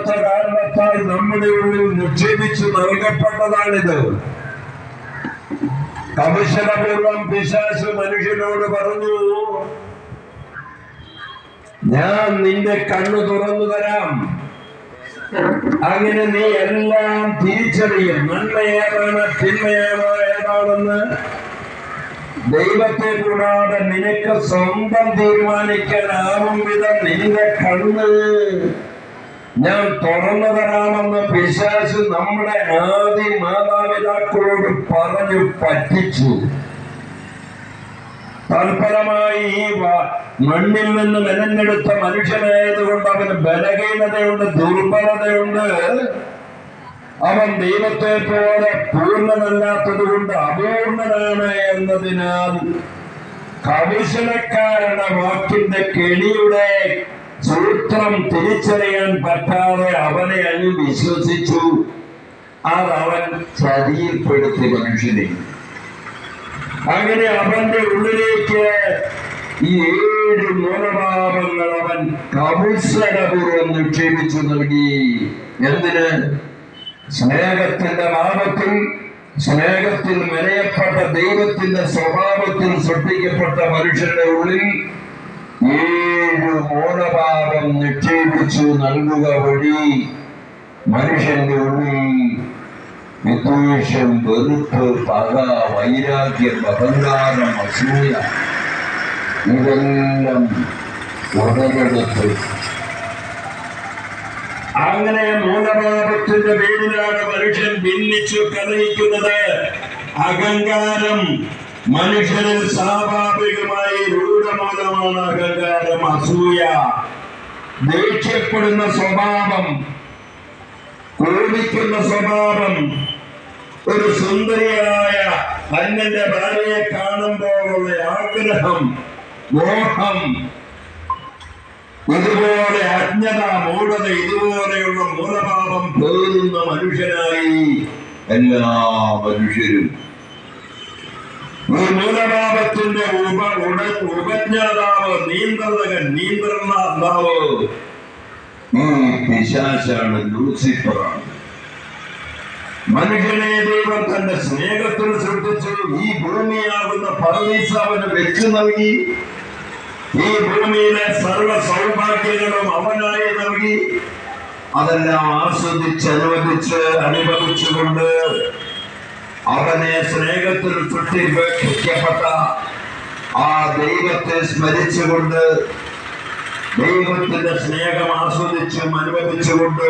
അറിയാത്ത കാരണത്താൽ നമ്മുടെ ഉള്ളിൽ നിക്ഷേപിച്ചു നൽകപ്പെട്ടതാണിത്. കൗശലപൂർവം പിശാച് മനുഷ്യനോട് പറഞ്ഞു, ഞാൻ നിന്റെ കണ്ണു തുറന്നു തരാം, അങ്ങനെ നീ എല്ലാം തിരിച്ചറിയും, നന്മ ഏതാണ് ഏതാണെന്ന് ദൈവത്തെ കൂടാതെ നിനക്ക് സ്വന്തം തീരുമാനിക്കാനാവും വിധം നിന്റെ കണ്ണ് ഞാൻ തുറന്നു തരാമെന്ന് പിശാച് നമ്മുടെ ആദി മാതാപിതാക്കളോട് പറഞ്ഞു പറ്റിച്ചു. തൽഫലമായി ഈ മണ്ണിൽ നിന്ന് മെനഞ്ഞെടുത്ത മനുഷ്യനായതുകൊണ്ട് അവന് ബലഹീനതയുണ്ട്, ദുർബലതയുണ്ട്. അവൻ ദൈവത്തെ പോലെ പൂർണ്ണനല്ലാത്തത് കൊണ്ട് അപൂർണനാണ് എന്നതിനാൽ കൗശലക്കാരുടെ വാക്കിന്റെ കെണിയുടെ സൂത്രം തിരിച്ചറിയാൻ പറ്റാതെ അവനെ അങ്ങ് വിശ്വസിച്ചു. അതവൻ ചതിയിൽപ്പെടുത്തി മനുഷ്യനെ. അങ്ങനെ അവന്റെ ഉള്ളിലേക്ക് ഈ 7 മൂലഭാവങ്ങൾ അവൻ കൗശലപൂർവ്വം നിക്ഷേപിച്ചു നൽകി. എന്തിന്? സ്നേഹത്തിന്റെ ഭാവത്തിൽ, സ്നേഹത്തിൽ മെനയപ്പെട്ട ദൈവത്തിന്റെ സ്വഭാവത്തിൽ സൃഷ്ടിക്കപ്പെട്ട മനുഷ്യന്റെ ഉള്ളിൽ 7 മൂലഭാവം നിക്ഷേപിച്ചു നൽകുക വഴി മനുഷ്യന്റെ ഉള്ളിൽ വിദ്വേഷം, വെറുപ്പ്, പക, വൈരാഗ്യം, അഹങ്കാരം, അസൂയ ഇതെല്ലാം ഉടലെടുത്ത് അങ്ങനെ മൂലഭാവത്തിന്റെ പേരിലാണ് മനുഷ്യൻ ഭിന്നിച്ചു കലഹിക്കുന്നത്. അഹങ്കാരം മനുഷ്യനിൽ സ്വാഭാവികമായി രൂഢമൂലമാണ്. അഹങ്കാരം, അസൂയ, ദേഷ്യപ്പെടുന്ന സ്വഭാവം, കോപിക്കുന്ന സ്വഭാവം, ഒരു സുന്ദരിയായ അന്യന്റെ ഭാര്യയെ കാണുമ്പോഴുള്ള ആഗ്രഹം, മോഹം, ഇതുപോലെ അജ്ഞത, മൂഢത, ഇതുപോലെയുള്ള മൂലഭാവം പേറുന്ന മനുഷ്യനായി എല്ലാ മനുഷ്യരും. ഈ മൂലഭാവത്തിന്റെ ഉപജ്ഞാതാവ്, നിയന്ത്രണകൻ, നിയന്ത്രണാതാവ് ഈ പിശാചാണ്, ലൂസിഫറാണ്. മനുഷ്യനെ ദൈവം തന്റെ സ്നേഹത്തിൽ സൃഷ്ടിച്ചു. ഈ ഭൂമിയാകുന്ന പർദീസാവിന് വെച്ചു നൽകി. ഈ ഭൂമിയിലെ സർവ സൗഭാഗ്യങ്ങളും അവനായി നൽകി. അതെല്ലാം ആസ്വദിച്ച് അനുഭവിച്ചുകൊണ്ട് അവനെ സ്നേഹത്തിൽ സൃഷ്ടിക്കപ്പെട്ട ആ ദൈവത്തെ സ്മരിച്ചുകൊണ്ട്, ദൈവത്തിന്റെ സ്നേഹം ആസ്വദിച്ചും അനുഭവിച്ചുകൊണ്ട്